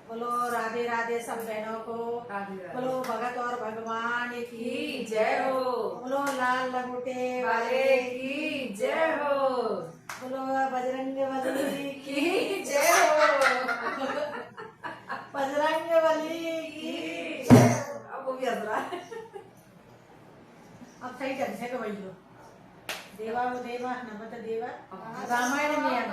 बोलो राधे राधे सब बहनों को। बोलो भगत और भगवान की जय हो। बोलो लाल लंगोटे वाले की जय हो। बोलो बजरंग बली की जय हो। बजरंग बली की जय हो। अब वो भी हंस रहा है। अब सही ढंग से कहो देवा वो देवा नमत देवा रामायण में है